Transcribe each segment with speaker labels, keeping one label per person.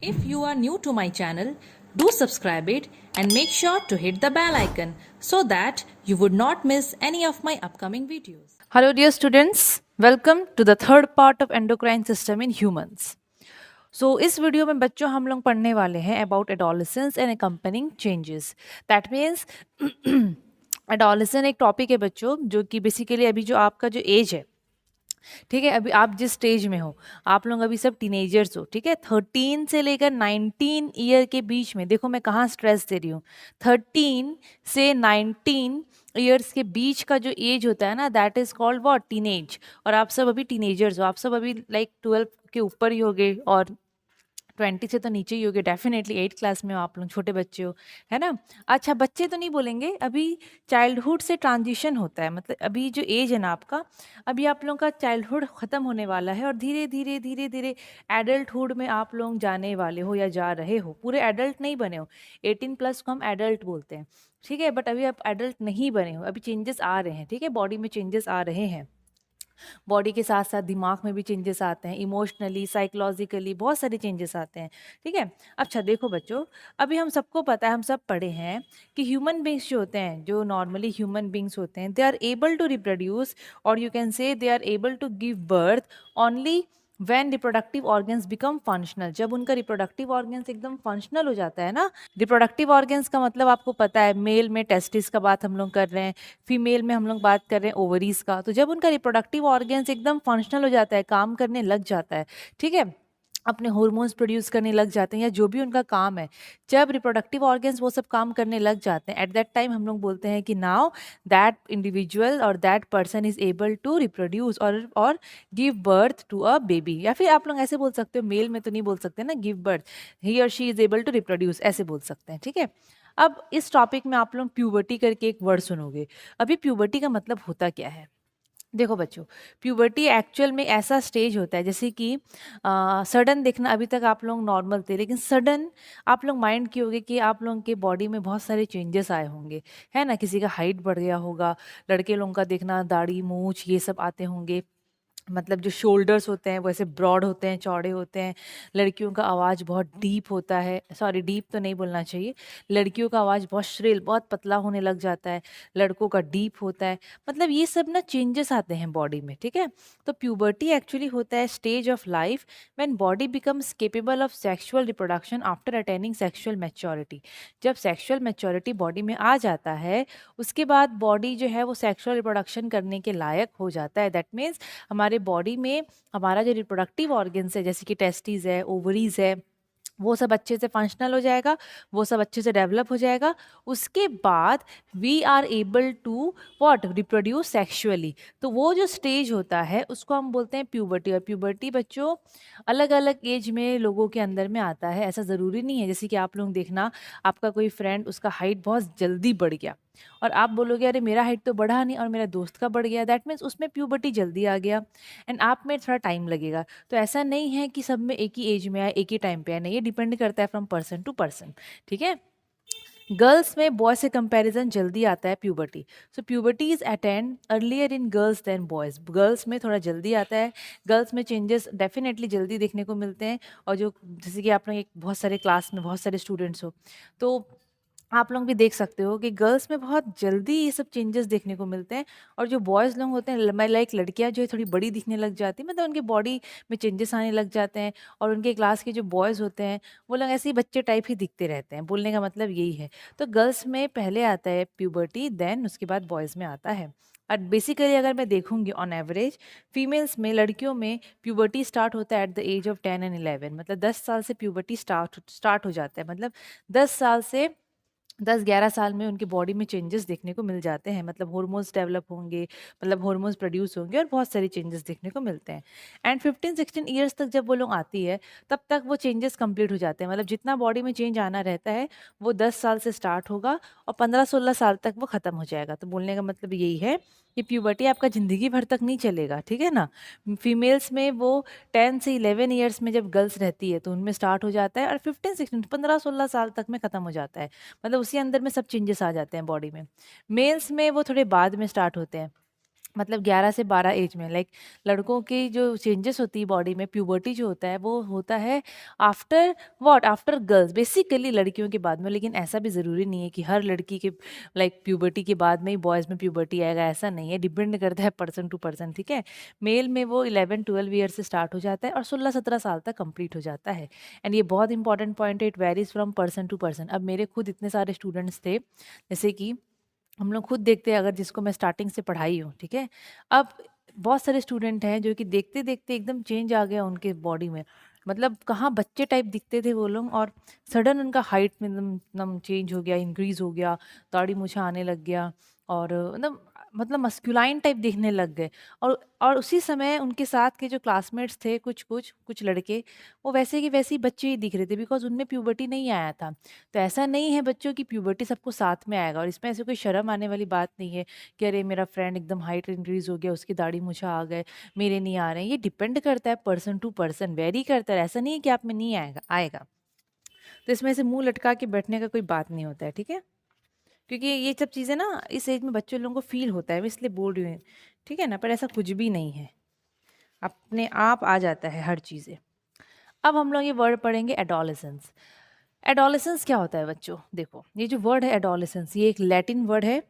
Speaker 1: If you are new to my channel, do subscribe it and make sure to hit the bell icon so that you would not miss any of my upcoming videos. Hello dear students, welcome to the third part of endocrine system in humans. So इस video में बच्चों हम लोग पढ़ने वाले हैं about adolescence and accompanying changes. That means adolescence एक topic है बच्चों जो कि बेसिकली अभी जो आपका जो एज है, ठीक है, अभी आप जिस स्टेज में हो, आप लोग अभी सब टीनेजर्स हो, ठीक है, 13 से लेकर 19 ईयर के बीच में, देखो मैं कहाँ स्ट्रेस दे रही हूँ, 13 से 19 ईयर्स के बीच का जो एज होता है ना, that is called what, teenage. और आप सब अभी टीनेजर्स हो, आप सब अभी लाइक 12 के ऊपर ही होगे और 20 से तो नीचे ही होगे, डेफिनेटली 8 क्लास में हो आप लोग, छोटे बच्चे हो, है ना। अच्छा, बच्चे तो नहीं बोलेंगे, अभी चाइल्डहुड से ट्रांजिशन होता है, मतलब अभी जो एज है ना आपका, अभी आप लोगों का चाइल्डहुड ख़त्म होने वाला है और धीरे धीरे धीरे धीरे एडल्टहुड में आप लोग जाने वाले हो या जा रहे हो। पूरे एडल्ट नहीं बने हो, 18+ को हम एडल्ट बोलते हैं, ठीक है, बट अभी आप एडल्ट नहीं बने हो, अभी चेंजेस आ रहे हैं, ठीक है, बॉडी में चेंजेस आ रहे हैं। बॉडी के साथ साथ दिमाग में भी चेंजेस आते हैं, इमोशनली, साइकोलॉजिकली बहुत सारे चेंजेस आते हैं, ठीक है। अच्छा देखो बच्चों, अभी हम सबको पता है, हम सब पढ़े हैं कि ह्यूमन बींग्स जो होते हैं, जो नॉर्मली ह्यूमन बींग्स होते हैं, they are able to reproduce और you can say they are able to give birth only when reproductive organs become functional. जब उनका रिप्रोडक्टिव ऑर्गन्स एकदम फंक्शनल हो जाता है ना, रिप्रोडक्टिव ऑर्गन्स का मतलब आपको पता है, मेल में टेस्टिस का बात हम लोग कर रहे हैं, फीमेल में हम लोग बात कर रहे हैं ओवरीज का। तो जब उनका रिप्रोडक्टिव ऑर्गन्स एकदम फंक्शनल हो जाता है, काम करने लग जाता है, ठीक है, अपने हार्मोन्स प्रोड्यूस करने लग जाते हैं या जो भी उनका काम है, जब रिप्रोडक्टिव ऑर्गन्स वो सब काम करने लग जाते हैं, एट दैट टाइम हम लोग बोलते हैं कि नाउ दैट इंडिविजुअल और that person is able to reproduce और give birth to a baby. या फिर आप लोग ऐसे बोल सकते हो, मेल में तो नहीं बोल सकते ना, गिव बर्थ, ही और she is able to reproduce, ऐसे बोल सकते हैं, ठीक है। अब इस टॉपिक में आप लोग प्यूबर्टी करके एक वर्ड सुनोगे। अभी प्यूबर्टी का मतलब होता क्या है, देखो बच्चों, प्यूबर्टी एक्चुअल में ऐसा स्टेज होता है जैसे कि सडन देखना, अभी तक आप लोग नॉर्मल थे, लेकिन सडन आप लोग माइंड किए होंगे कि आप लोगों के बॉडी में बहुत सारे चेंजेस आए होंगे, है ना। किसी का हाइट बढ़ गया होगा, लड़के लोगों का देखना दाढ़ी मूछ ये सब आते होंगे, मतलब जो शोल्डर्स होते हैं वो ऐसे ब्रॉड होते हैं, चौड़े होते हैं। लड़कियों का आवाज़ बहुत डीप होता है, सॉरी डीप तो नहीं बोलना चाहिए, लड़कियों का आवाज़ बहुत श्रिल, बहुत पतला होने लग जाता है, लड़कों का डीप होता है। मतलब ये सब ना चेंजेस आते हैं बॉडी में, ठीक है। तो प्यूबर्टी एक्चुअली होता है stage of life when body becomes capable of sexual reproduction after attaining sexual maturity. जब सेक्सुअल मैच्योरिटी बॉडी में आ जाता है, उसके बाद बॉडी जो है वो सेक्सुअल रिप्रोडक्शन करने के लायक हो जाता है। दैट मीन्स हमारे बॉडी में हमारा जो रिप्रोडक्टिव ऑर्गन्स है, जैसे कि टेस्टिस है, ओवरीज है, वो सब अच्छे से फंक्शनल हो जाएगा, वो सब अच्छे से डेवलप हो जाएगा। उसके बाद we are able to what, reproduce sexually. तो वो जो स्टेज होता है उसको हम बोलते हैं प्यूबर्टी। और प्यूबर्टी बच्चों अलग अलग एज में लोगों के अंदर में आता है, ऐसा ज़रूरी नहीं है। जैसे कि आप लोग देखना, आपका कोई फ्रेंड, उसका हाइट बहुत जल्दी बढ़ गया और आप बोलोगे अरे मेरा हाइट तो बढ़ा नहीं और मेरा दोस्त का बढ़ गया, दैट मीन्स उसमें प्यूबर्टी जल्दी आ गया एंड आप में थोड़ा टाइम लगेगा। तो ऐसा नहीं है कि सब में एक ही एज में आए, एक ही टाइम पे आए, नहीं, ये डिपेंड करता है फ्रॉम पर्सन टू पर्सन, ठीक है। गर्ल्स में बॉयज से कंपैरिजन जल्दी आता है puberty. So puberty is attend earlier in girls than boys. Girls में थोड़ा जल्दी आता है, गर्ल्स में चेंजेस डेफिनेटली जल्दी देखने को मिलते हैं। और जो जैसे कि आप लोग एक बहुत सारे क्लास में बहुत सारे स्टूडेंट्स हो, तो आप लोग भी देख सकते हो कि गर्ल्स में बहुत जल्दी ये सब चेंजेस देखने को मिलते हैं। और जो बॉयज़ लोग होते हैं, मैं लाइक लड़कियां जो है थोड़ी बड़ी दिखने लग जाती है, मतलब उनके बॉडी में चेंजेस आने लग जाते हैं। और उनके क्लास के जो बॉयज़ होते हैं वो लोग ऐसे ही बच्चे टाइप ही दिखते रहते हैं, बोलने का मतलब यही है। तो गर्ल्स में पहले आता है प्यूबर्टी, देन उसके बाद बॉयज़ में आता है। और बेसिकली अगर मैं देखूंगी ऑन एवरेज, फीमेल्स में, लड़कियों में प्यूबर्टी स्टार्ट होता है at the age of 10 and 11, मतलब 10 साल से प्यूबर्टी स्टार्ट हो जाता है। मतलब 10 साल से 10-11 साल में उनकी बॉडी में चेंजेस देखने को मिल जाते हैं, मतलब हार्मोन्स डेवलप होंगे, मतलब हार्मोन्स प्रोड्यूस होंगे और बहुत सारे चेंजेस देखने को मिलते हैं। एंड 15-16 ईयर्स तक जब वो लोग आती है, तब तक वो चेंजेस कंप्लीट हो जाते हैं। मतलब जितना बॉडी में चेंज आना रहता है वो 10 साल से स्टार्ट होगा और 15-16 साल तक वो ख़त्म हो जाएगा। तो बोलने का मतलब यही है कि प्यूबर्टी आपका ज़िंदगी भर तक नहीं चलेगा, ठीक है ना। फीमेल्स में वो 10 से 11 ईयर्स में जब गर्ल्स रहती है तो उनमें स्टार्ट हो जाता है और 15-16 15-16 साल तक में ख़त्म हो जाता है। मतलब उसी अंदर में सब चेंजेस आ जाते हैं बॉडी में। मेल्स में वो थोड़े बाद में स्टार्ट होते हैं, मतलब 11 से 12 एज में, लाइक लड़कों की जो चेंजेस होती है बॉडी में, प्यूबर्टी जो होता है वो होता है after what, after girls, basically लड़कियों के बाद में। लेकिन ऐसा भी ज़रूरी नहीं है कि हर लड़की के लाइक प्यूबर्टी के बाद में ही बॉयज़ में प्यूबर्टी आएगा, ऐसा नहीं है, डिपेंड करता है पर्सन टू पर्सन, ठीक है। मेल में वो 11-12 ईयर से स्टार्ट हो जाता है और 16-17 साल तक कंप्लीट हो जाता है। एंड ये बहुत इंपॉर्टेंट पॉइंट है, it varies from person to person. अब मेरे खुद इतने सारे स्टूडेंट्स थे, जैसे कि हम लोग खुद देखते हैं, अगर जिसको मैं स्टार्टिंग से पढ़ाई हूँ, ठीक है। अब बहुत सारे स्टूडेंट हैं जो कि देखते देखते एकदम चेंज आ गया उनके बॉडी में, मतलब कहाँ बच्चे टाइप दिखते थे वो लोग, और सडन उनका हाइट में एकदम एकदम चेंज हो गया, इंक्रीज हो गया, दाढ़ी मूछा आने लग गया, और मतलब मस्कुलाइन टाइप दिखने लग गए। और उसी समय उनके साथ के जो क्लासमेट्स थे, कुछ कुछ कुछ लड़के, वो वैसे के वैसे ही बच्चे ही दिख रहे थे, बिकॉज उनमें प्यूबर्टी नहीं आया था। तो ऐसा नहीं है बच्चों की प्यूबर्टी सबको साथ में आएगा, और इसमें ऐसे कोई शर्म आने वाली बात नहीं है कि अरे मेरा फ्रेंड एकदम हाइट इंक्रीज हो गया, उसकी दाढ़ी मूछा आ गए, मेरे नहीं आ रहे हैं। ये डिपेंड करता है पर्सन टू पर्सन, वेरी करता है, ऐसा नहीं है कि आप में नहीं आएगा आएगा। तो इसमें से मुंह लटका के बैठने का कोई बात नहीं होता है, ठीक है। क्योंकि ये सब चीज़ें ना इस एज में बच्चे लोगों को फील होता है, मैं इसलिए बोल रही हूँ, ठीक है ना। पर ऐसा कुछ भी नहीं है, अपने आप आ जाता है हर चीज़ें। अब हम लोग ये वर्ड पढ़ेंगे एडोलेसेंस। एडोलेसेंस क्या होता है बच्चों, देखो ये जो वर्ड है एडोलेसेंस, ये एक लैटिन वर्ड है,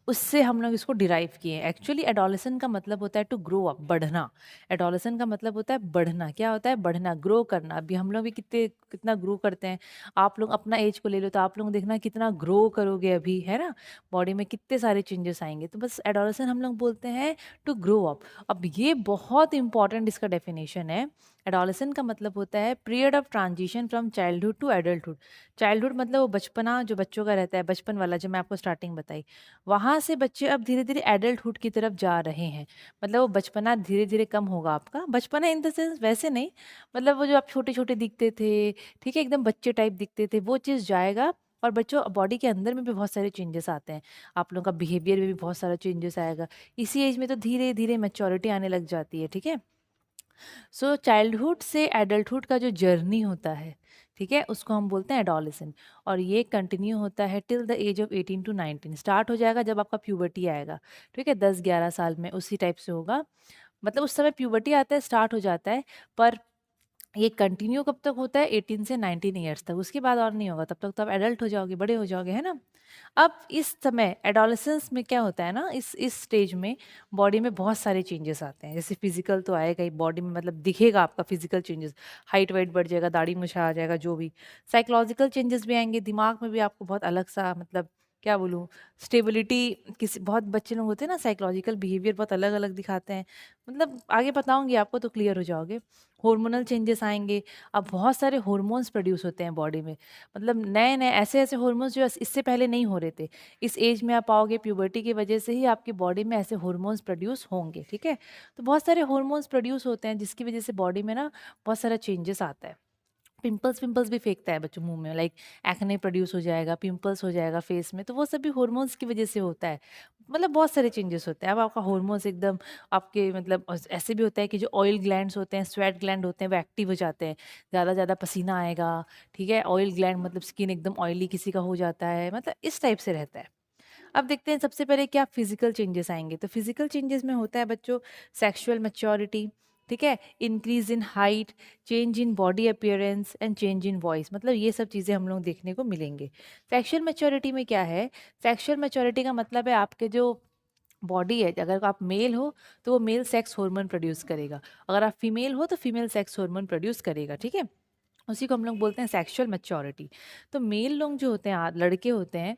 Speaker 1: उससे हम लोग इसको डिराइव किए हैं। एक्चुअली एडोलेसेंट का मतलब होता है टू ग्रो अप, बढ़ना। एडोलेसेंट का मतलब होता है बढ़ना। क्या होता है? बढ़ना, ग्रो करना। अभी हम लोग भी कितना ग्रो करते हैं। आप लोग अपना एज को ले लो तो आप लोग देखना कितना ग्रो करोगे अभी, है ना। बॉडी में कितने सारे चेंजेस आएंगे। तो बस एडोलेसेंट हम लोग बोलते हैं टू ग्रो अप। अब ये बहुत इंपॉर्टेंट इसका डेफिनेशन है। एडोलेसेंट का मतलब होता है period of transition from childhood to adulthood. Childhood मतलब वो बचपना जो बच्चों का रहता है, बचपन वाला जो मैं आपको स्टार्टिंग बताई, वहाँ से बच्चे अब धीरे-धीरे एडल्टहुड की तरफ जा रहे हैं। मतलब वो बचपना धीरे-धीरे कम होगा आपका। बचपना इन द सेंस वैसे नहीं, मतलब वो जो आप छोटे-छोटे दिखते थे, ठीक है, एकदम बच्चे टाइप दिखते थे, वो चीज़ जाएगा। और बच्चों बॉडी के अंदर में भी बहुत सारे चेंजेस आते हैं। आप लोगों का बिहेवियर में भी बहुत सारा चेंजेस आएगा। इसी एज में तो धीरे-धीरे मैच्योरिटी आने लग जाती है, ठीक है। सो चाइल्डहुड से एडल्टहुड का जो जर्नी होता है, ठीक है, उसको हम बोलते हैं एडोलेसेंट। और ये कंटिन्यू होता है till the age of 18 to 19। Start हो जाएगा जब आपका प्यूबर्टी आएगा, ठीक है, 10-11 साल में, उसी टाइप से होगा। मतलब उस समय प्यूबर्टी आता है, स्टार्ट हो जाता है। पर ये कंटिन्यू कब तक होता है? 18 से 19 ईयर्स तक। उसके बाद और नहीं होगा, तब तक तो आप एडल्ट हो जाओगे, बड़े हो जाओगे, है ना। अब इस समय एडोलेसेंस में क्या होता है ना, इस स्टेज में बॉडी में बहुत सारे चेंजेस आते हैं। जैसे फिजिकल तो आएगा ही बॉडी में, मतलब दिखेगा आपका फिजिकल चेंजेस, हाइट वाइट बढ़ जाएगा, दाढ़ी मूछा आ जाएगा, जो भी। साइकोलॉजिकल चेंजेस भी आएंगे, दिमाग में भी आपको बहुत अलग सा, मतलब क्या बोलूँ, स्टेबिलिटी। किसी बहुत बच्चे लोग होते हैं ना, साइकोलॉजिकल बिहेवियर बहुत अलग अलग दिखाते हैं। मतलब आगे बताऊंगी आपको तो क्लियर हो जाओगे। हार्मोनल चेंजेस आएंगे। अब बहुत सारे हार्मोन्स प्रोड्यूस होते हैं बॉडी में, मतलब नए नए ऐसे ऐसे हार्मोन्स जो इससे पहले नहीं हो रहे थे। इस एज में आप पाओगे प्यूबर्टी की वजह से ही आपकी बॉडी में ऐसे हार्मोन्स प्रोड्यूस होंगे, ठीक है। तो बहुत सारे हार्मोन्स प्रोड्यूस होते हैं जिसकी वजह से बॉडी में ना बहुत सारा चेंजेस आता है। पिंपल्स पिंपल्स भी फेंकता है बच्चों मुंह में, लाइक एक्ने प्रोड्यूस हो जाएगा, पिंपल्स हो जाएगा फेस में, तो वो सब भी हार्मोन्स की वजह से होता है। मतलब बहुत सारे चेंजेस होते हैं। अब आपका हार्मोन्स एकदम आपके, मतलब ऐसे भी होता है कि जो ऑयल ग्लैंड्स होते हैं, स्वेट ग्लैंड होते हैं, वो एक्टिव हो जाते हैं। ज़्यादा ज़्यादा पसीना आएगा, ठीक है। ऑयल ग्लैंड मतलब स्किन एकदम ऑयली किसी का हो जाता है, मतलब इस टाइप से रहता है। अब देखते हैं सबसे पहले क्या फिजिकल चेंजेस आएंगे। तो फिजिकल चेंजेस में होता है बच्चों सेक्सुअल मैच्योरिटी, ठीक है, increase in height, change in body appearance and change in voice. मतलब ये सब चीज़ें हम लोग देखने को मिलेंगे। सेक्सुअल मैच्योरिटी में क्या है? सेक्सुअल मैच्योरिटी का मतलब है आपके जो बॉडी है, अगर आप मेल हो तो वो मेल सेक्स हार्मोन प्रोड्यूस करेगा, अगर आप फीमेल हो तो फीमेल सेक्स हार्मोन प्रोड्यूस करेगा, ठीक है। उसी को हम लोग बोलते हैं सेक्सुअल मैच्योरिटी। तो मेल लोग जो होते हैं, लड़के होते हैं,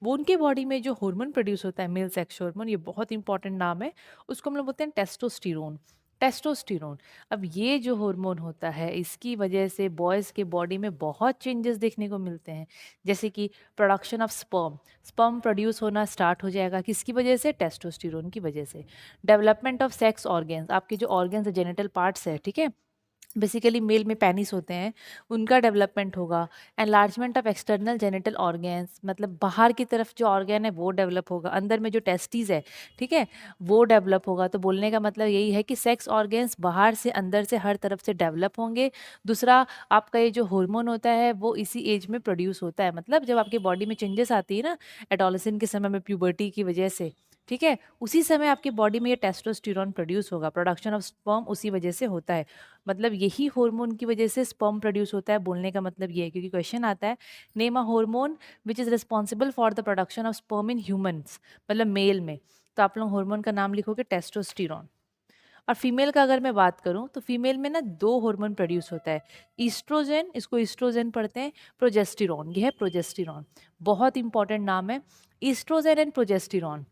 Speaker 1: वो उनके बॉडी में जो हार्मोन प्रोड्यूस होता है, मेल सेक्स हार्मोन, ये बहुत इंपॉर्टेंट नाम है, उसको हम लोग बोलते हैं टेस्टोस्टेरोन। टेस्टोस्टेरोन। अब ये जो हार्मोन होता है, इसकी वजह से बॉयज़ के बॉडी में बहुत चेंजेस देखने को मिलते हैं। जैसे कि production of sperm, sperm produce होना स्टार्ट हो जाएगा, किसकी वजह से? टेस्टोस्टेरोन की वजह से। डेवलपमेंट ऑफ सेक्स ऑर्गन्स, आपके जो ऑर्गन्स है, जेनिटल पार्ट्स है, ठीक है, बेसिकली मेल में पेनिस होते हैं, उनका डेवलपमेंट होगा। Enlargement of external genital organs, मतलब बाहर की तरफ जो ऑर्गन है वो डेवलप होगा, अंदर में जो टेस्टिस है, ठीक है, वो डेवलप होगा। तो बोलने का मतलब यही है कि सेक्स ऑर्गन्स बाहर से अंदर से हर तरफ से डेवलप होंगे। दूसरा, आपका ये जो हार्मोन होता है वो इसी एज में प्रोड्यूस होता है। मतलब जब आपकी बॉडी में चेंजेस आती है ना एडोलेसेंट के समय में, प्यूबर्टी की वजह से, ठीक है, उसी समय आपकी बॉडी में ये टेस्टोस्टेरोन प्रोड्यूस होगा, प्रोडक्शन ऑफ स्पर्म उसी वजह से होता है। मतलब यही हार्मोन की वजह से स्पर्म प्रोड्यूस होता है, बोलने का मतलब ये है, क्योंकि क्वेश्चन आता है name a hormone which is responsible for the production of sperm in humans, मतलब मेल में, तो आप लोग हार्मोन का नाम लिखोगे टेस्टोस्टेरोन। और फीमेल का अगर मैं बात करूं तो फीमेल में ना दो हार्मोन प्रोड्यूस होता है, ईस्ट्रोजन, इसको ईस्ट्रोजन पढ़ते हैं, प्रोजेस्टेरॉन, ये है प्रोजेस्टेरॉन, बहुत इंपॉर्टेंट नाम है, ईस्ट्रोजन एंड प्रोजेस्टेरॉन।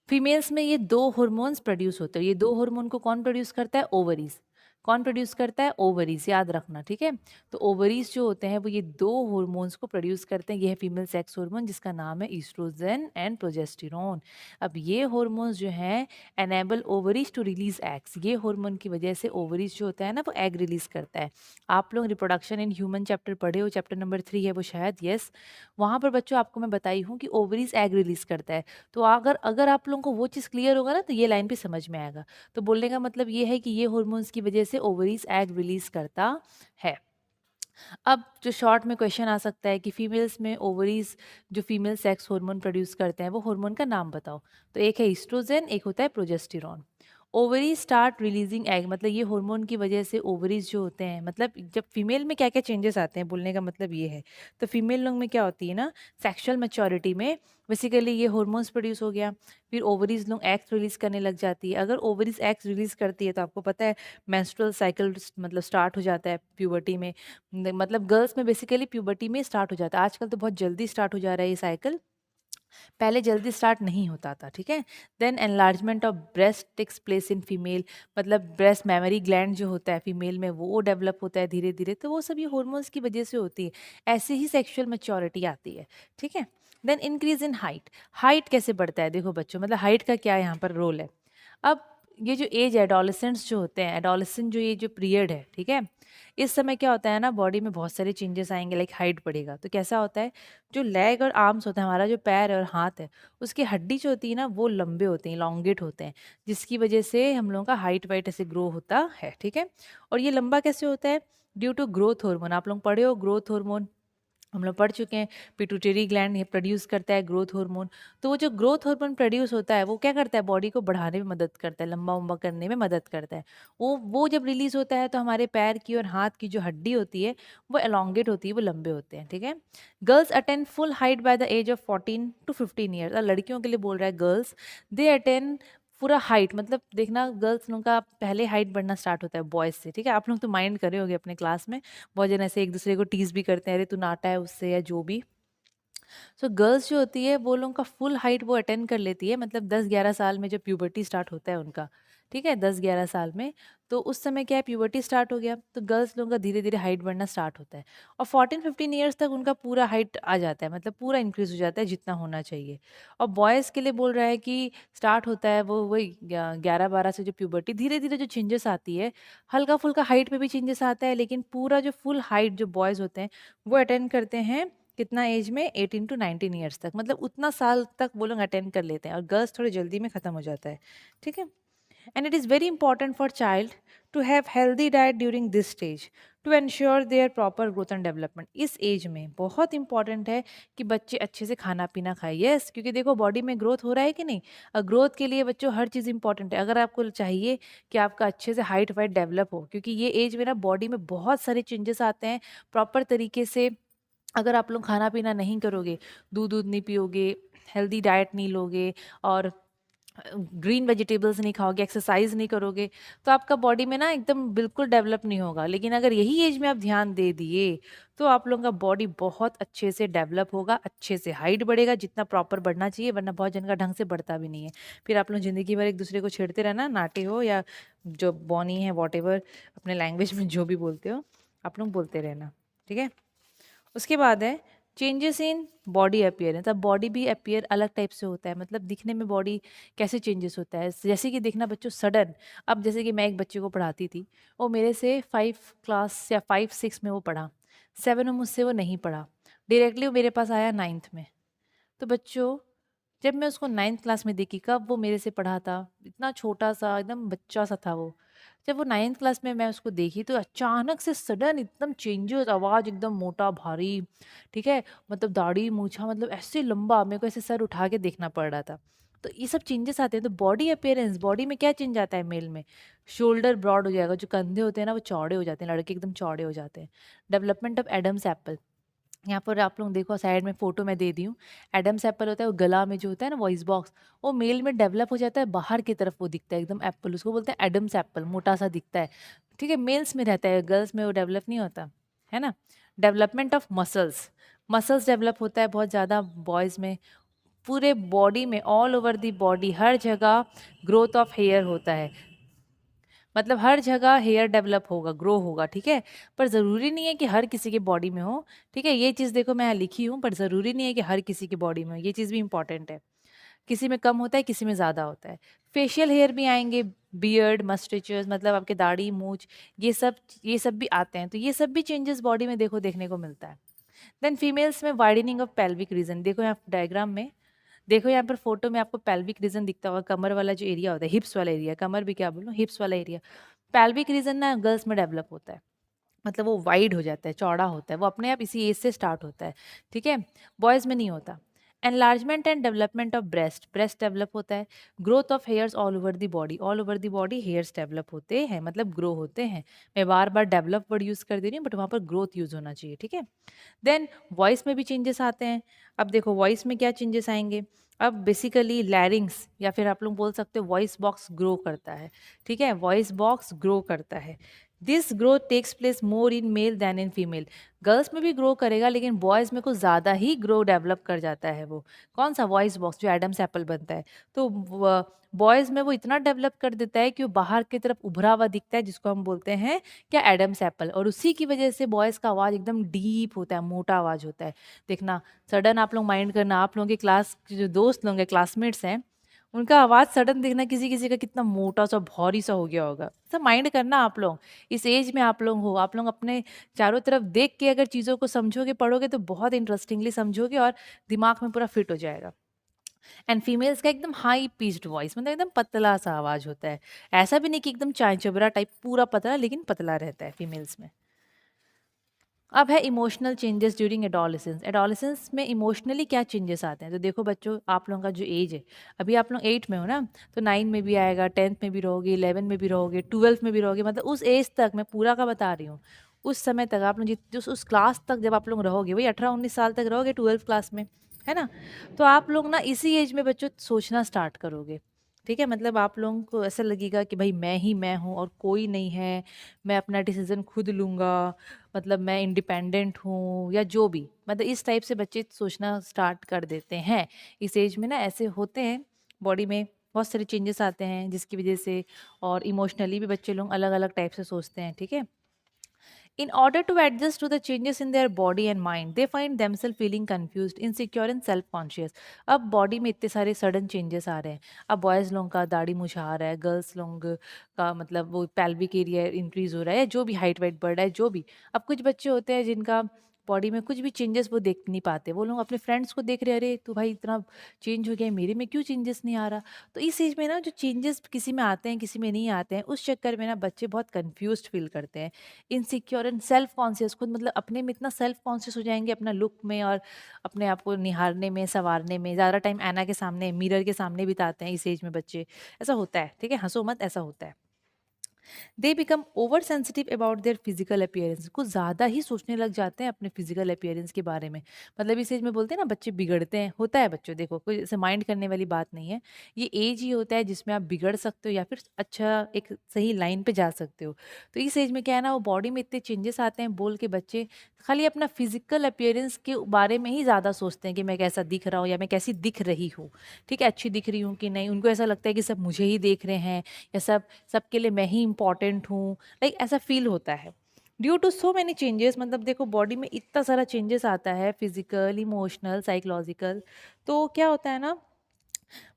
Speaker 1: फीमेल्स में ये दो हार्मोन्स प्रोड्यूस होते हैं। ये दो हार्मोन को कौन प्रोड्यूस करता है? ओवरीज। कौन प्रोड्यूस करता है? ओवरीज, याद रखना, ठीक है। तो ओवरीज जो होते हैं वो ये दो हार्मोन्स को प्रोड्यूस करते हैं। ये है फीमेल सेक्स हार्मोन जिसका नाम है ईस्ट्रोजन एंड प्रोजेस्टेरॉन। अब ये हार्मोन्स जो हैं enable ovaries to release eggs. ये हार्मोन की वजह से ओवरीज जो होता है ना वो एग रिलीज करता है। आप लोग रिप्रोडक्शन इन ह्यूमन चैप्टर पढ़े हो, चैप्टर नंबर 3 है वो शायद, यस। वहाँ पर बच्चों आपको मैं बताई हूँ कि ओवरीज एग रिलीज करता है। तो अगर अगर आप लोगों को वो चीज़ क्लियर होगा ना तो ये लाइन भी समझ में आएगा। तो बोलने का मतलब ये है कि ये हार्मोन्स की वजह से ओवरीज एग रिलीज करता है। अब जो शॉर्ट में क्वेश्चन आ सकता है कि फीमेल्स में ओवरीज जो फीमेल सेक्स हार्मोन प्रोड्यूस करते हैं वो हार्मोन का नाम बताओ। तो एक है ईस्ट्रोजन, एक होता है progesterone. Ovaries start releasing egg, मतलब ये हार्मोन की वजह से ओवरीज जो होते हैं, मतलब जब फीमेल में क्या क्या चेंजेस आते हैं, बोलने का मतलब ये है। तो फीमेल लोग में क्या होती है ना, सेक्सुअल मैच्योरिटी में बेसिकली ये हार्मोन्स प्रोड्यूस हो गया, फिर ओवरीज लोग एग्स रिलीज करने लग जाती है। अगर ओवरीज एग्स रिलीज करती है तो आपको पता है मेंस्ट्रुअल साइकिल मतलब स्टार्ट हो जाता है प्यूबर्टी में, मतलब गर्ल्स में बेसिकली प्यूबर्टी में स्टार्ट हो जाता है। आजकल तो बहुत जल्दी स्टार्ट हो जा रहा है ये साइकिल, पहले जल्दी स्टार्ट नहीं होता था, ठीक है। Then enlargement of breast takes place in female, मतलब ब्रेस्ट मेमोरी ग्लैंड जो होता है फीमेल में वो डेवलप होता है धीरे धीरे। तो वो सब ये हॉर्मोन्स की वजह से होती है, ऐसे ही सेक्सुअल मैच्योरिटी आती है, ठीक है। Then increase in height, height कैसे बढ़ता है देखो बच्चों, मतलब हाइट का क्या यहाँ पर रोल है। अब ये जो एज है एडोलेसेंट्स जो होते हैं, एडोलेसेंट जो ये जो पीरियड है, ठीक है, इस समय क्या होता है ना बॉडी में बहुत सारे चेंजेस आएंगे, लाइक हाइट बढ़ेगा। तो कैसा होता है, जो लेग और आर्म्स होता है, हमारा जो पैर और हाथ है, उसकी हड्डी जो होती है ना वो लंबे होते हैं, लॉन्गेट होते हैं, जिसकी वजह से हम लोगों का हाइट वाइट ऐसे ग्रो होता है, ठीक है। और ये लंबा कैसे होता है? ड्यू टू ग्रोथ हार्मोन, आप लोग पढ़े हो ग्रोथ हार्मोन, हम लोग पढ़ चुके हैं, पिट्यूटरी ग्लैंड ये प्रोड्यूस करता है ग्रोथ हार्मोन। तो वो जो ग्रोथ हार्मोन प्रोड्यूस होता है वो क्या करता है, बॉडी को बढ़ाने में मदद करता है, लंबा उम्बा करने में मदद करता है। वो जब रिलीज होता है तो हमारे पैर की और हाथ की जो हड्डी होती है वो एलोंगेट होती है, वो लंबे होते हैं, ठीक है। Girls attain full height by the age of 14 to 15 years, और लड़कियों के लिए बोल रहा है गर्ल्स, दे अटेन पूरा हाइट, मतलब देखना गर्ल्स लोगों का पहले हाइट बढ़ना स्टार्ट होता है बॉयज से, ठीक है। आप लोग तो माइंड करे होगे अपने क्लास में, बहुत जन ऐसे एक दूसरे को टीज भी करते हैं, अरे तू नाटा है उससे या जो भी। सो गर्ल्स जो होती है वो लोगों का फुल हाइट वो अटेंड कर लेती है, मतलब 10-11 साल में जब प्यूबर्टी स्टार्ट होता है उनका, ठीक है, 10-11 साल में। तो उस समय क्या है, प्यूबर्टी स्टार्ट हो गया तो गर्ल्स लोगों का धीरे धीरे हाइट बढ़ना स्टार्ट होता है, और 14-15 ईयर्स तक उनका पूरा हाइट आ जाता है, मतलब पूरा इंक्रीज हो जाता है जितना होना चाहिए। और बॉयज़ के लिए बोल रहा है कि स्टार्ट होता है वो वही 11-12 से, जो प्यूबर्टी धीरे धीरे जो चेंजेस आती है, हल्का फुल्का हाइट में भी चेंजेस आता है, लेकिन पूरा जो फुल हाइट जो बॉयज़ होते हैं वो अटेंड करते हैं कितना एज में, 18 to 19 ईयर्स तक, मतलब उतना साल तक वो लोग अटेंड कर लेते हैं, और गर्ल्स थोड़े जल्दी में ख़त्म हो जाता है, ठीक है। And it is very important for child to have healthy diet during this stage to ensure their proper growth and development. इस एज में बहुत इंपॉर्टेंट है कि बच्चे अच्छे से खाना पीना खाए, यस, क्योंकि देखो बॉडी में ग्रोथ हो रहा है कि नहीं, और ग्रोथ के लिए बच्चों हर चीज़ इंपॉर्टेंट है। अगर आपको चाहिए कि आपका अच्छे से हाइट वाइट डेवलप हो, क्योंकि ये एज में ना बॉडी में बहुत सारे चेंजेस आते हैं प्रॉपर तरीके से, अगर आप लोग खाना पीना नहीं करोगे, दूध दूध नहीं पियोगे, हेल्दी डाइट नहीं लोगे, और ग्रीन वेजिटेबल्स नहीं खाओगे, एक्सरसाइज नहीं करोगे, तो आपका बॉडी में ना एकदम बिल्कुल डेवलप नहीं होगा। लेकिन अगर यही एज में आप ध्यान दे दिए तो आप लोगों का बॉडी बहुत अच्छे से डेवलप होगा, अच्छे से हाइट बढ़ेगा जितना प्रॉपर बढ़ना चाहिए, वरना बहुत जन का ढंग से बढ़ता भी नहीं है। फिर आप लोग ज़िंदगी भर एक दूसरे को छेड़ते रहना, नाटे हो या जो बॉनी है वॉट एवर, अपने लैंग्वेज में जो भी बोलते हो आप लोग बोलते रहना, ठीक है। उसके बाद है चेंजेस इन बॉडी अपियरेंस। अब बॉडी भी अपियर अलग टाइप से होता है, मतलब दिखने में बॉडी कैसे चेंजेस होता है, जैसे कि देखना बच्चों सडन, अब जैसे कि मैं एक बच्चे को पढ़ाती थी, वो मेरे से 5 क्लास या 5-6 में वो पढ़ा, 7 में मुझसे वो नहीं पढ़ा, डायरेक्टली वो मेरे पास आया 9th में। तो बच्चों जब मैं उसको 9th क्लास में देखी, कब वो मेरे से पढ़ा था, इतना छोटा सा एकदम बच्चा सा था वो, जब वो 9th क्लास में मैं उसको देखी तो अचानक से सडन एकदम चेंजेस, आवाज़ एकदम मोटा भारी, ठीक है, मतलब दाढ़ी मूछा, मतलब ऐसे लंबा, मेरे को ऐसे सर उठा के देखना पड़ रहा था। तो ये सब चेंजेस आते हैं। तो बॉडी अपीयरेंस, बॉडी में क्या चेंज आता है मेल में? शोल्डर ब्रॉड हो जाएगा, जो कंधे होते हैं ना वो चौड़े हो जाते हैं, लड़के एकदम चौड़े हो जाते हैं। डेवलपमेंट ऑफ एडम्स एप्पल, यहाँ पर आप लोग देखो साइड में फोटो मैं दे दी हूँ। एडम्स एप्पल होता है वो गला में जो होता है ना वॉइस बॉक्स, वो मेल में डेवलप हो जाता है, बाहर की तरफ वो दिखता है एकदम एप्पल, उसको बोलते हैं एडम्स एप्पल, मोटा सा दिखता है। ठीक है, मेल्स में रहता है, गर्ल्स में वो डेवलप नहीं होता है ना। Development of muscles, muscles develop होता है बहुत ज़्यादा बॉयज़ में, पूरे बॉडी में, ऑल ओवर दी बॉडी, हर जगह ग्रोथ ऑफ हेयर होता है, मतलब हर जगह हेयर डेवलप होगा, ग्रो होगा। ठीक है, पर ज़रूरी नहीं है कि हर किसी के बॉडी में हो। ठीक है, ये चीज़ देखो मैं यहाँ लिखी हूँ, पर ज़रूरी नहीं है कि हर किसी की बॉडी में हो, ये चीज़ भी इंपॉर्टेंट है। किसी में कम होता है, किसी में ज़्यादा होता है। फेशियल हेयर भी आएंगे, बियर्ड, मस्टेचेस, मतलब आपके दाढ़ी मूछ, ये सब भी आते हैं। तो ये सब भी चेंजेस बॉडी में देखो देखने को मिलता है। देन फीमेल्स में वाइडनिंग ऑफ पेल्विक रीजन, देखो यहाँ डायग्राम में, देखो यहाँ पर फोटो में आपको पेल्विक रीजन दिखता होगा, कमर वाला जो एरिया होता है, हिप्स वाला एरिया, कमर भी क्या बोलूँ, हिप्स वाला एरिया। पेल्विक रीजन ना गर्ल्स में डेवलप होता है, मतलब वो वाइड हो जाता है, चौड़ा होता है, वो अपने आप इसी एज से स्टार्ट होता है। ठीक है, बॉयज़ में नहीं होता। Enlargement and development of breast, breast develop होता है। Growth of hairs all over the body, all over the body hairs develop होते हैं, मतलब ग्रो होते हैं। मैं बार बार डेवलप वर्ड यूज़ कर दे रही हूँ, बट वहाँ पर ग्रोथ यूज़ होना चाहिए। ठीक है, देन वॉइस में भी चेंजेस आते हैं। अब देखो वॉइस में क्या चेंजेस आएंगे, अब बेसिकली लैरिंग्स या फिर आप लोग बोल सकते हो वॉइस बॉक्स ग्रो करता है। ठीक है, वॉइस बॉक्स ग्रो करता है। This growth takes place more in male than in female, girls में भी ग्रो करेगा लेकिन बॉयज़ में कुछ ज़्यादा ही ग्रो डेवलप कर जाता है। वो कौन सा वॉइस बॉक्स, जो एडम्स एप्पल बनता है, तो बॉयज़ में वो इतना डेवलप कर देता है कि वो बाहर की तरफ उभरा हुआ दिखता है, जिसको हम बोलते हैं क्या, एडम्स एप्पल। और उसी की वजह से बॉयज़ का आवाज़ एकदम डीप होता है, मोटा आवाज़ होता है। देखना सडन आप लोग माइंड करना, आप लोगों की क्लास के जो दोस्त लोग हैं, क्लासमेट्स हैं, उनका आवाज़ सडन देखना किसी किसी का कितना मोटा सा भारी सा हो गया होगा। सब माइंड करना आप लोग, इस एज में आप लोग हो, आप लोग अपने चारों तरफ देख के अगर चीज़ों को समझोगे पढ़ोगे तो बहुत इंटरेस्टिंगली समझोगे और दिमाग में पूरा फिट हो जाएगा। एंड फीमेल्स का एकदम हाई पिच्ड वॉइस, मतलब एकदम पतला सा आवाज़ होता है, ऐसा भी नहीं कि एकदम चाय चबरा टाइप पूरा पतला, लेकिन पतला रहता है फीमेल्स में। अब है emotional changes during adolescence, adolescence में इमोशनली क्या चेंजेस आते हैं। तो देखो बच्चों, आप लोगों का जो एज है, अभी आप लोग 8 में हो ना, तो 9 में भी आएगा, 10th में भी रहोगे, 11 में भी रहोगे, 12th में भी रहोगे, मतलब उस एज तक मैं पूरा का बता रही हूँ, उस समय तक आप लोग जित उस क्लास तक जब आप लोग रहोगे, वही 18-19 साल तक रहोगे 12th क्लास में, है ना। तो आप लोग ना इसी एज में बच्चों सोचना स्टार्ट करोगे। ठीक है, मतलब आप लोगों को ऐसा लगेगा कि भाई मैं ही मैं हूँ और कोई नहीं है, मैं अपना डिसीजन खुद लूँगा, मतलब मैं इंडिपेंडेंट हूँ या जो भी, मतलब इस टाइप से बच्चे सोचना स्टार्ट कर देते हैं। इस एज में ना ऐसे होते हैं, बॉडी में बहुत सारे चेंजेस आते हैं जिसकी वजह से, और इमोशनली भी बच्चे लोग अलग अलग टाइप से सोचते हैं। ठीक है, in order to adjust to the changes in their body and mind, they find themselves feeling confused, insecure and self-conscious. अब बॉडी में इतने सारे सडन चेंजेस आ रहे हैं, अब बॉयज़ लोगों का दाढ़ी मूंछ आ रहा है, गर्ल्स लोग का मतलब वो पेल्विक एरिया इंक्रीज हो रहा है, जो भी हाइट वाइट बढ़ रहा है, जो भी। अब कुछ बच्चे होते हैं जिनका बॉडी में कुछ भी चेंजेस वो देख नहीं पाते, वो लोग अपने फ्रेंड्स को देख रहे, अरे तो भाई इतना चेंज हो गया है, मेरे में क्यों चेंजेस नहीं आ रहा। तो इस एज में ना जो चेंजेस किसी में आते हैं किसी में नहीं आते हैं, उस चक्कर में ना बच्चे बहुत कन्फ्यूज्ड फील करते हैं, इनसिक्योर एंड सेल्फ कॉन्शियस, खुद मतलब अपने में इतना सेल्फ कॉन्शियस हो जाएंगे, अपना लुक में और अपने आप को निहारने में, संवारने में, ज़्यादा टाइम आईना के सामने, मिरर के सामने बिताते हैं इस एज में बच्चे। ऐसा होता है, ठीक है, हंसो मत, ऐसा होता है। They become over sensitive about their physical appearance, कुछ ज़्यादा ही सोचने लग जाते हैं अपने फिजिकल अपीयरेंस के बारे में। मतलब इस एज में बोलते हैं ना बच्चे बिगड़ते हैं, होता है बच्चों, देखो कोई ऐसे माइंड करने वाली बात नहीं है, ये एज ही होता है जिसमें आप बिगड़ सकते हो या फिर अच्छा एक सही लाइन पे जा सकते हो। तो इस एज में क्या है ना, वो बॉडी में इतने चेंजेस आते हैं बोल के बच्चे खाली अपना फिजिकल अपीयरेंस के बारे में ही ज़्यादा सोचते हैं कि मैं कैसा दिख रहा हूँ या मैं कैसी दिख रही हूँ। ठीक है, अच्छी दिख रही हूँ कि नहीं, उनको ऐसा लगता है कि सब मुझे ही देख रहे हैं या सबके लिए मैं ही इम्पॉर्टेंट हूँ, लाइक ऐसा फील होता है due to so many changes. मतलब देखो बॉडी में इतना सारा चेंजेस आता है, फिजिकल, इमोशनल, साइकोलॉजिकल। तो क्या होता है ना,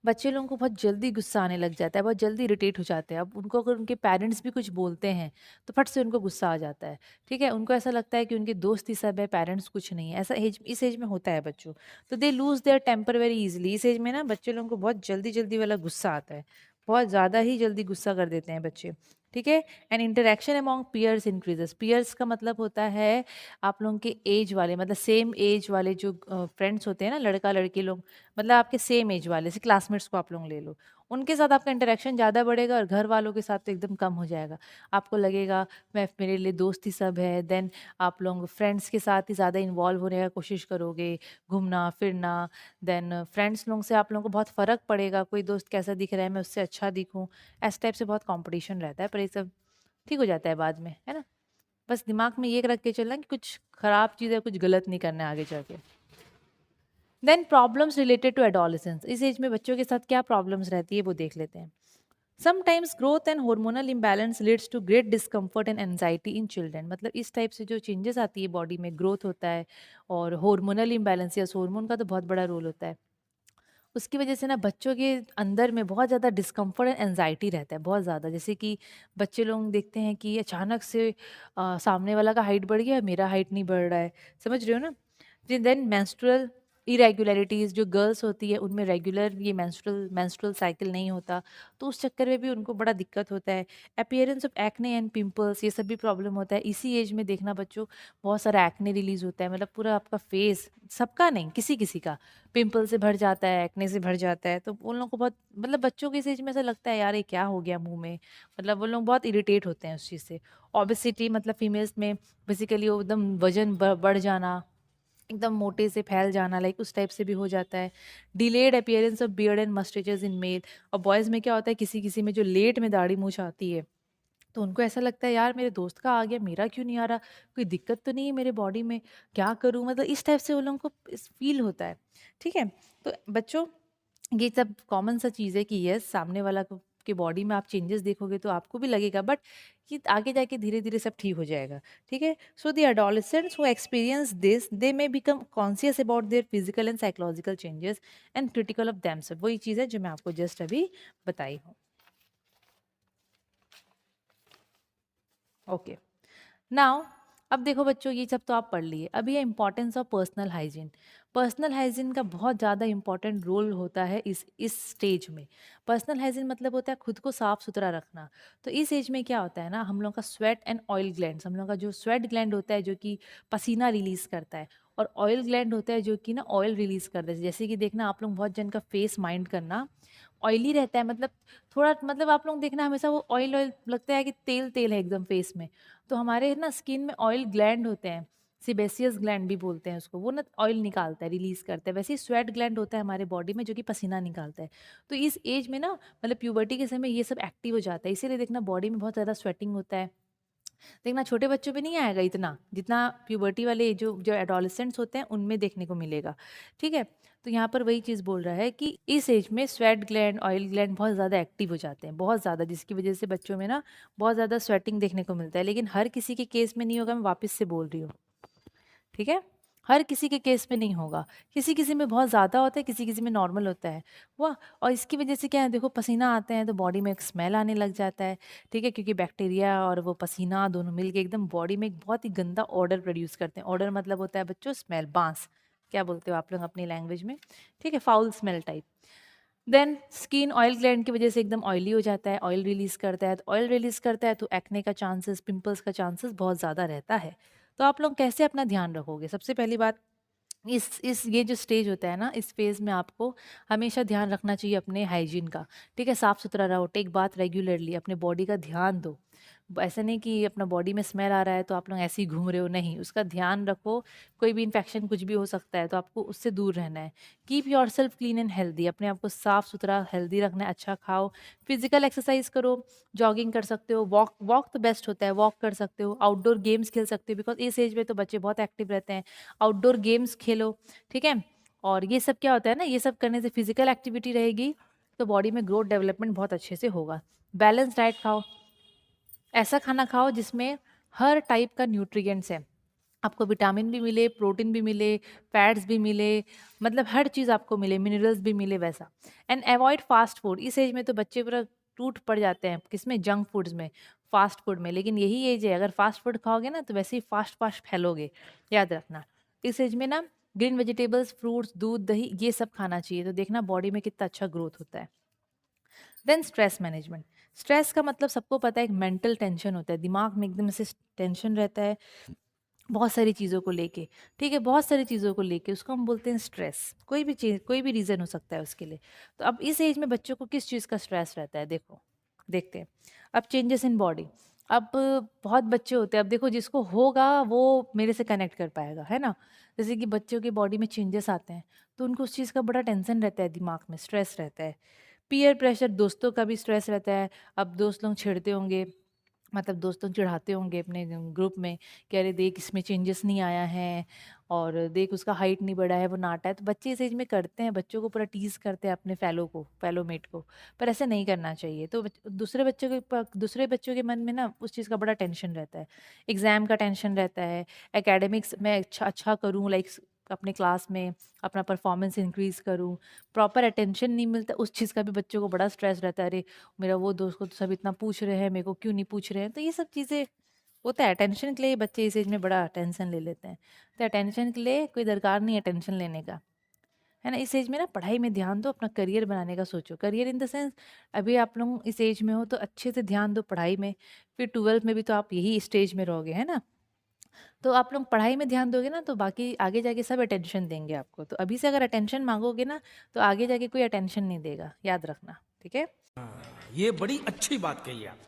Speaker 1: बच्चे लोगों को बहुत जल्दी गुस्सा आने लग जाता है, बहुत जल्दी इरिटेट हो जाते हैं। अब उनको अगर उनके पेरेंट्स भी कुछ बोलते हैं तो फट से उनको गुस्सा आ जाता है। ठीक है, उनको ऐसा लगता है कि उनके दोस्त ही सब है, पेरेंट्स कुछ नहीं है, ऐसा एज इस एज में होता है बच्चों। तो they lose their temper very easily, इस एज में ना बच्चे लोगों को बहुत जल्दी जल्दी वाला गुस्सा आता है, बहुत ज़्यादा ही जल्दी गुस्सा कर देते हैं बच्चे। ठीक है। And interaction among peers increases. Peers का मतलब होता है आप लोगों के एज वाले, मतलब सेम एज वाले जो फ्रेंड्स होते हैं ना, लड़का लड़की लोग, मतलब आपके सेम एज वाले, जैसे क्लासमेट्स को आप लोग ले लो, उनके साथ आपका इंटरेक्शन ज़्यादा बढ़ेगा और घर वालों के साथ तो एकदम कम हो जाएगा। आपको लगेगा मैं, मेरे लिए दोस्त ही सब है। देन आप लोग फ्रेंड्स के साथ ही ज़्यादा इन्वॉल्व होने का कोशिश करोगे, घूमना फिरना। देन फ्रेंड्स लोग से आप लोगों को बहुत फ़र्क पड़ेगा, कोई दोस्त कैसा दिख रहा है मैं उससे अच्छा दिखूँ, इस टाइप से बहुत कंपटीशन रहता है, पर ये सब ठीक हो जाता है बाद में, है ना। बस दिमाग में ये रख के चलना कि कुछ ख़राब चीज़ है, कुछ गलत नहीं करना है आगे चल के। Then problems related to adolescence. इस एज में बच्चों के साथ क्या प्रॉब्लम्स रहती है वो देख लेते हैं। Sometimes growth and hormonal imbalance leads to great discomfort and anxiety in children. मतलब इस टाइप से जो चेंजेस आती है बॉडी में, ग्रोथ होता है और हार्मोनल इम्बैलेंस, या हार्मोन का तो बहुत बड़ा रोल होता है, उसकी वजह से ना बच्चों के अंदर में बहुत ज़्यादा डिस्कम्फर्ट एंड एनजाइटी रहता है, बहुत ज़्यादा। जैसे कि बच्चे लोग देखते हैं कि अचानक से सामने वाला का हाइट बढ़ गया, मेरा हाइट नहीं बढ़ रहा है, समझ रहे हो ना। देन मेंस्ट्रुअल इरेगुलरिटीज़, जो गर्ल्स होती है उनमें रेगुलर ये मेंस्ट्रुअल साइकिल नहीं होता, तो उस चक्कर में भी उनको बड़ा दिक्कत होता है। Appearance of acne and pimples, ये सब भी प्रॉब्लम होता है इसी एज में। देखना बच्चों, बहुत सारा एक्ने रिलीज होता है, मतलब पूरा आपका फेस, सबका नहीं, किसी किसी का पिंपल से भर जाता है, एक्ने से भर जाता है, तो उन लोगों को बहुत, मतलब बच्चों के इस एज में ऐसा लगता है यार ये क्या हो गया मुंह में, मतलब वो लोग बहुत इरिटेट होते हैं उस चीज़ से। ओबेसिटी, मतलब फीमेल्स में बेसिकली वो एकदम वजन बढ़ जाना, एकदम मोटे से फैल जाना, लाइक उस टाइप से भी हो जाता है। Delayed appearance of beard and moustaches in male. और बॉयज़ में क्या होता है, किसी किसी में जो लेट में दाढ़ी मूछ आती है, तो उनको ऐसा लगता है यार मेरे दोस्त का आ गया, मेरा क्यों नहीं आ रहा, कोई दिक्कत तो नहीं है मेरे बॉडी में, क्या करूँ, मतलब इस टाइप से उन लोगों को फील होता है। ठीक है। तो बच्चों, ये सब कॉमन सा चीज़ है कि यस, सामने वाला को के बॉडी में आप चेंजेस देखोगे तो आपको भी लगेगा, बट ये आगे जाके धीरे धीरे सब ठीक हो जाएगा। ठीक है। So the adolescents who experience this, they may become conscious about their physical and psychological changes and critical of themself. वही चीज़ है जो मैं आपको जस्ट अभी बताई हूँ। ओके। नाउ, अब देखो बच्चों, ये सब तो आप पढ़ लिए, अभी है importance of personal hygiene. Personal hygiene का बहुत ज़्यादा इंपॉर्टेंट रोल होता है इस स्टेज में। पर्सनल हाइजीन मतलब होता है खुद को साफ सुथरा रखना। तो इस एज में क्या होता है ना, हम लोग का स्वेट एंड ऑयल ग्लैंड्स, हम लोग का जो स्वेट ग्लैंड होता है जो कि पसीना रिलीज करता है, और ऑयल ग्लैंड होता है जो कि ना ऑयल रिलीज करता है। जैसे कि देखना, आप लोग बहुत जन का फेस माइंड करना ऑयली रहता है, मतलब थोड़ा, मतलब आप लोग देखना हमेशा वो ऑयल ऑयल लगता है कि तेल तेल है एकदम फेस में। तो हमारे ना स्किन में ऑयल ग्लैंड होते हैं, सिबेसियस ग्लैंड भी बोलते हैं उसको, वो ना ऑयल निकालता है, रिलीज करता है। वैसे ही स्वेट ग्लैंड होता है हमारे बॉडी में जो कि पसीना निकालता है। तो इस एज में ना, मतलब प्यूबर्टी के समय ये सब एक्टिव हो जाता है, इसीलिए देखना बॉडी में बहुत ज़्यादा स्वेटिंग होता है। देखना छोटे बच्चों पे नहीं आएगा इतना, जितना प्यूबर्टी वाले जो जो एडोलेसेंट्स होते हैं उनमें देखने को मिलेगा। ठीक है। तो यहाँ पर वही चीज़ बोल रहा है कि इस एज में स्वेट ग्लैंड, ऑयल ग्लैंड बहुत ज़्यादा एक्टिव हो जाते हैं, बहुत ज़्यादा, जिसकी वजह से बच्चों में ना बहुत ज़्यादा स्वेटिंग देखने को मिलता है। लेकिन हर किसी के केस में नहीं होगा, मैं वापस से बोल रही हूँ। ठीक है। हर किसी के केस में नहीं होगा, किसी किसी में बहुत ज़्यादा होता है, किसी किसी में नॉर्मल होता है। वाह। और इसकी वजह से क्या है, देखो पसीना आते हैं तो बॉडी में एक स्मेल आने लग जाता है। ठीक है, क्योंकि बैक्टीरिया और वो पसीना दोनों मिलके एकदम बॉडी में एक बहुत ही गंदा ऑडर प्रोड्यूस करते हैं। ऑडर मतलब होता है बच्चों स्मेल, बांस, क्या बोलते हो आप लोग अपनी लैंग्वेज में। ठीक है, foul smell type. Then skin oil gland की वजह से एकदम ऑयली हो जाता है, ऑयल रिलीज करता है, तो ऑयल रिलीज करता है तो एक्ने का चांसेस, पिंपल्स का चांसेस बहुत ज़्यादा रहता है। तो आप लोग कैसे अपना ध्यान रखोगे, सबसे पहली बात, इस ये जो स्टेज होता है ना, इस फेज़ में आपको हमेशा ध्यान रखना चाहिए अपने हाइजीन का। ठीक है, साफ़ सुथरा रहो, टेक बाथ रेगुलरली, अपने बॉडी का ध्यान दो। ऐसा नहीं कि अपना बॉडी में स्मेल आ रहा है तो आप लोग ऐसे ही घूम रहे हो, नहीं, उसका ध्यान रखो। कोई भी इन्फेक्शन कुछ भी हो सकता है तो आपको उससे दूर रहना है। Keep your self clean and healthy, अपने आप को साफ़ सुथरा हेल्दी रखना है, अच्छा खाओ, फिजिकल एक्सरसाइज करो, जॉगिंग कर सकते हो, वॉक वॉक तो बेस्ट होता है, वॉक कर सकते हो, आउटडोर गेम्स खेल सकते हो, बिकॉज इस एज में तो बच्चे बहुत एक्टिव रहते हैं, आउटडोर गेम्स खेलो। ठीक है। और ये सब क्या होता है ना, ये सब करने से फिजिकल एक्टिविटी रहेगी तो बॉडी में ग्रोथ डेवलपमेंट बहुत अच्छे से होगा। बैलेंस डाइट खाओ, ऐसा खाना खाओ जिसमें हर टाइप का न्यूट्रिएंट्स है, आपको विटामिन भी मिले, प्रोटीन भी मिले, फैट्स भी मिले, मतलब हर चीज़ आपको मिले, मिनरल्स भी मिले, वैसा। And avoid fast food. इस एज में तो बच्चे पूरा टूट पड़ जाते हैं, किसमें, जंक फूड्स में, फास्ट फूड में। लेकिन यही एज है, अगर फास्ट फूड खाओगे ना तो वैसे ही फास्ट फास्ट फैलोगे, याद रखना। इस एज में ना ग्रीन वेजिटेबल्स, फ्रूट्स, दूध, दही, ये सब खाना चाहिए, तो देखना बॉडी में कितना अच्छा ग्रोथ होता है। Then stress management. स्ट्रेस का मतलब सबको पता है एक मेंटल टेंशन होता है, दिमाग में एकदम से टेंशन रहता है बहुत सारी चीज़ों को लेके, ठीक है? बहुत सारी चीज़ों को लेके उसको हम बोलते हैं स्ट्रेस। कोई भी चीज़, कोई भी रीज़न हो सकता है उसके लिए। तो अब इस एज में बच्चों को किस चीज़ का स्ट्रेस रहता है, देखो, देखते हैं। अब चेंजेस इन बॉडी, अब बहुत बच्चे होते हैं, अब देखो जिसको होगा वो मेरे से कनेक्ट कर पाएगा, है ना? जैसे कि बच्चों की बॉडी में चेंजेस आते हैं, तो उनको उस चीज़ का बड़ा टेंशन रहता है, दिमाग में स्ट्रेस रहता है। पीयर प्रेशर, दोस्तों का भी स्ट्रेस रहता है। अब दोस्त लोग छेड़ते होंगे, मतलब दोस्तों चिढ़ाते होंगे अपने ग्रुप में कि अरे देख इसमें चेंजेस नहीं आया है, और देख उसका हाइट नहीं बढ़ा है, वो नाटा है। तो बच्चे इस एज में करते हैं, बच्चों को पूरा टीज करते हैं अपने फेलोमेट को। पर ऐसे नहीं करना चाहिए। तो दूसरे बच्चों के मन में ना उस चीज़ का बड़ा टेंशन रहता है, एग्जाम का टेंशन रहता है, एकेडमिक्स में अच्छा अच्छा करूँ, लाइक अपने क्लास में अपना परफॉर्मेंस इंक्रीज करूँ, प्रॉपर अटेंशन नहीं मिलता, उस चीज़ का भी बच्चों को बड़ा स्ट्रेस रहता है। अरे मेरा वो दोस्त को तो सब इतना पूछ रहे हैं, मेरे को क्यों नहीं पूछ रहे हैं? तो ये सब चीज़ें होता है, अटेंशन के लिए बच्चे इस एज में बड़ा टेंशन ले लेते हैं। तो अटेंशन के लिए कोई दरकार नहीं है टेंशन लेने का, है ना? इस एज में ना पढ़ाई में ध्यान दो, अपना करियर बनाने का सोचो। करियर इन द सेंस, अभी आप लोग इस एज में हो तो अच्छे से ध्यान दो पढ़ाई में, फिर 12th में भी तो आप यही स्टेज में रहोगे, है ना? तो आप लोग पढ़ाई में ध्यान दोगे ना तो बाकी आगे जाके सब अटेंशन देंगे आपको। तो अभी से अगर अटेंशन मांगोगे ना तो आगे जाके कोई अटेंशन नहीं देगा, याद रखना, ठीक है?
Speaker 2: ये बड़ी अच्छी बात कही आप।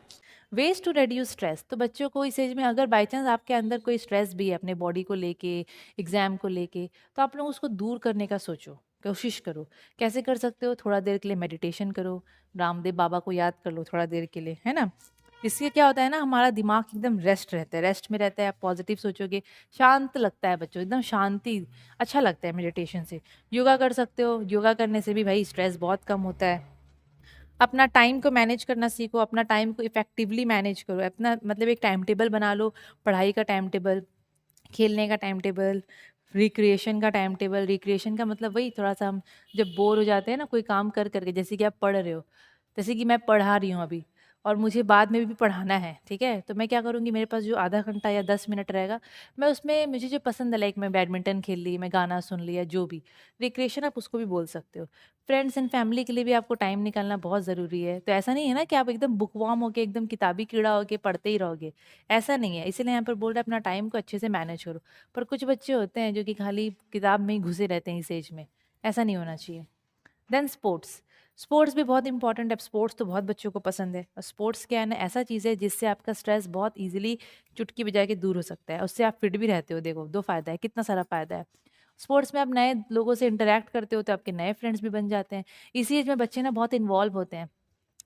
Speaker 1: वेज टू रेड्यूस स्ट्रेस, तो बच्चों को इस एज में अगर बाई चांस आपके अंदर कोई स्ट्रेस भी है अपने बॉडी को लेके, एग्जाम को लेके, तो आप लोग उसको दूर करने का सोचो, कोशिश करो। कैसे कर सकते हो? थोड़ा देर के लिए मेडिटेशन करो, रामदेव बाबा को याद कर लो थोड़ा देर के लिए, है ना? इससे क्या होता है ना, हमारा दिमाग एकदम रेस्ट रहता है, रेस्ट में रहता है। आप पॉजिटिव सोचोगे, शांत लगता है बच्चों, एकदम शांति, अच्छा लगता है मेडिटेशन से। योगा कर सकते हो, योगा करने से भी भाई स्ट्रेस बहुत कम होता है। अपना टाइम को मैनेज करना सीखो, अपना टाइम को इफ़ेक्टिवली मैनेज करो। अपना मतलब एक टाइम टेबल बना लो, पढ़ाई का टाइम टेबल, खेलने का टाइम टेबल, रिक्रिएशन का टाइम टेबल। रिक्रिएशन का मतलब वही थोड़ा-सा हम जब बोर हो जाते हैं ना कोई काम कर के, जैसे कि आप पढ़ रहे हो, जैसे कि मैं पढ़ा रही हूँ अभी और मुझे बाद में भी पढ़ाना है, ठीक है? तो मैं क्या करूँगी, मेरे पास जो आधा घंटा या 10 मिनट रहेगा, मैं उसमें मुझे जो पसंद है, लाइक मैं बैडमिंटन खेल ली, मैं गाना सुन लिया, जो भी। रिक्रिएशन आप उसको भी बोल सकते हो। फ्रेंड्स एंड फैमिली के लिए भी आपको टाइम निकालना बहुत ज़रूरी है। तो ऐसा नहीं है ना कि आप एकदम बुकवर्म होके, एकदम किताबी कीड़ा होके पढ़ते ही रहोगे, ऐसा नहीं है। इसीलिए यहाँ पर बोल रहे हैं अपना टाइम को अच्छे से मैनेज करो। पर कुछ बच्चे होते हैं जो कि खाली किताब में ही घुसे रहते हैं इस एज में, ऐसा नहीं होना चाहिए। देन स्पोर्ट्स, स्पोर्ट्स भी बहुत इंपॉर्टेंट है। स्पोर्ट्स तो बहुत बच्चों को पसंद है, और स्पोर्ट्स क्या है ना, ऐसा चीज़ है जिससे आपका स्ट्रेस बहुत इजीली चुटकी बजा के दूर हो सकता है। उससे आप फिट भी रहते हो। देखो, दो फायदा है, कितना सारा फायदा है। स्पोर्ट्स में आप नए लोगों से इंटरेक्ट करते हो तो आपके नए फ्रेंड्स भी बन जाते हैं। इसी एज में बच्चे ना बहुत इन्वॉल्व होते हैं,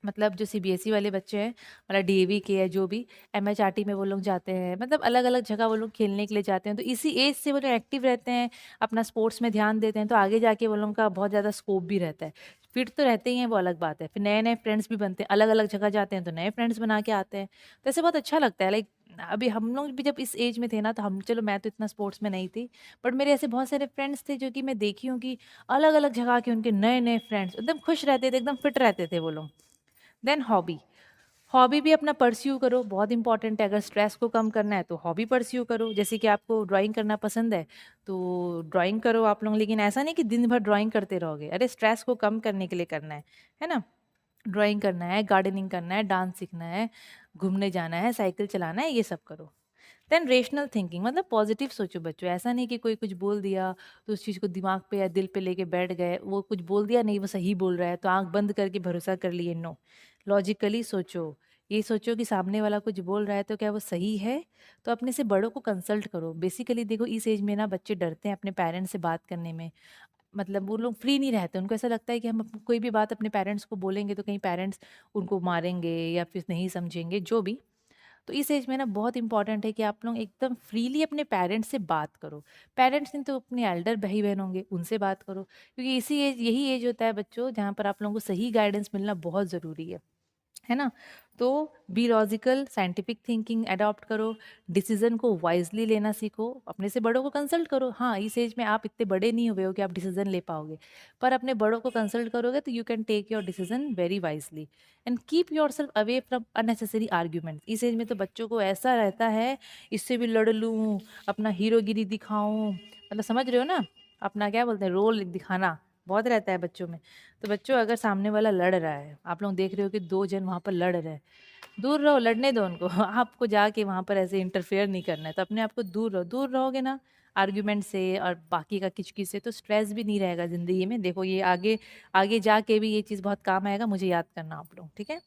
Speaker 1: मतलब जो सीबीएसई वाले बच्चे हैं, मतलब डीएवी के है जो भी, एमएचआरटी में वो लोग जाते हैं, मतलब अलग-अलग जगह वो लोग खेलने के लिए जाते हैं। तो इसी एज से वो लोग एक्टिव रहते हैं, अपना स्पोर्ट्स में ध्यान देते हैं, तो आगे जाके वो लोगों का बहुत ज़्यादा स्कोप भी रहता है। फिट तो रहते ही हैं, वो अलग बात है। फिर नए-नए फ्रेंड्स भी बनते हैं, अलग-अलग जगह जाते हैं तो नए फ्रेंड्स बना के आते हैं। तो ऐसे बहुत अच्छा लगता है। लाइक अभी हम लोग भी जब इस एज में थे ना, तो हम, चलो मैं तो इतना स्पोर्ट्स में नहीं थी, बट मेरे ऐसे बहुत सारे फ्रेंड्स थे जो कि मैं देखी हूँ कि अलग-अलग जगह के उनके नए-नए फ्रेंड्स, एकदम खुश रहते थे, एकदम फिट रहते थे वो लोग। देन हॉबी, हॉबी भी अपना परस्यू करो, बहुत इंपॉर्टेंट है। अगर स्ट्रेस को कम करना है तो हॉबी परस्यू करो। जैसे कि आपको ड्राइंग करना पसंद है तो ड्राइंग करो आप लोग, लेकिन ऐसा नहीं कि दिन भर ड्राइंग करते रहोगे। अरे स्ट्रेस को कम करने के लिए करना है ना? ड्राइंग करना है, गार्डनिंग करना है, डांस सीखना है, घूमने जाना है, साइकिल चलाना है, ये सब करो। देन रेशनल थिंकिंग, मतलब पॉजिटिव सोचो बच्चों। ऐसा नहीं कि कोई कुछ बोल दिया तो उस चीज़ को दिमाग पे या दिल पे लेके बैठ गए, वो कुछ बोल दिया नहीं वो सही बोल रहा है तो आंख बंद करके भरोसा कर लिए, नो। लॉजिकली सोचो, ये सोचो कि सामने वाला कुछ बोल रहा है तो क्या वो सही है? तो अपने से बड़ों को कंसल्ट करो। बेसिकली देखो, इस एज में ना बच्चे डरते हैं अपने पेरेंट्स से बात करने में, मतलब वो लोग फ्री नहीं रहते। उनको ऐसा लगता है कि हम कोई भी बात अपने पेरेंट्स को बोलेंगे तो कहीं पेरेंट्स उनको मारेंगे या फिर नहीं समझेंगे, जो भी। तो इस एज में ना बहुत इंपॉर्टेंट है कि आप लोग एकदम फ्रीली अपने पेरेंट्स से बात करो। पेरेंट्स नहीं तो अपने एल्डर भाई बहन होंगे, उनसे बात करो, क्योंकि इसी एज, यही एज होता है बच्चों जहाँ पर आप लोगों को सही गाइडेंस मिलना बहुत ज़रूरी है ना? तो be logical, scientific thinking adopt करो, डिसीजन को वाइजली लेना सीखो, अपने से बड़ों को कंसल्ट करो। हाँ, इस एज में आप इतने बड़े नहीं हुए हो कि आप डिसीजन ले पाओगे, पर अपने बड़ों को कंसल्ट करोगे तो you can take your decision very wisely. And keep yourself away from unnecessary argument. इस एज में तो बच्चों को ऐसा रहता है, इससे भी लड़ लूँ, अपना हीरोगिरी दिखाऊं, मतलब समझ रहे हो ना, अपना क्या बोलते हैं, रोल दिखाना, बहुत रहता है बच्चों में। तो बच्चों अगर सामने वाला लड़ रहा है, आप लोग देख रहे हो कि 2 जन वहाँ पर लड़ रहे हैं, दूर रहो, लड़ने दो उनको। आपको जाके वहाँ पर ऐसे इंटरफेयर नहीं करना है, तो अपने आप को दूर रहो। दूर रहोगे ना आर्ग्यूमेंट से और बाकी का किचकिच से, तो स्ट्रेस भी नहीं रहेगा ज़िंदगी में। देखो ये आगे आगे जाके भी ये चीज़ बहुत काम आएगा, मुझे याद करना आप लोग, ठीक है?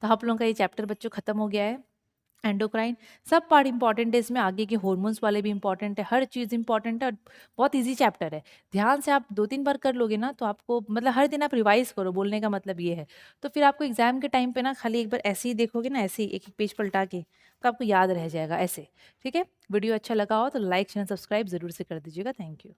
Speaker 1: तो आप लोगों का ये चैप्टर बच्चों खत्म हो गया है। एंडोक्राइन सब पार्ट इंपॉर्टेंट है इसमें, आगे के हॉर्मोन्स वाले भी इंपॉर्टेंट है, हर चीज़ इंपॉर्टेंट है और बहुत इजी चैप्टर है। ध्यान से आप 2-3 बार कर लोगे ना, तो आपको मतलब हर दिन आप रिवाइज़ करो, बोलने का मतलब ये है। तो फिर आपको एग्ज़ाम के टाइम पे ना खाली एक बार ऐसे ही देखोगे ना, ऐसे ही एक-एक पेज पलटा के, तो आपको याद रह जाएगा ऐसे, ठीक है? वीडियो अच्छा लगा हो तो लाइक, शेयर, सब्सक्राइब ज़रूर से कर दीजिएगा। Thank you.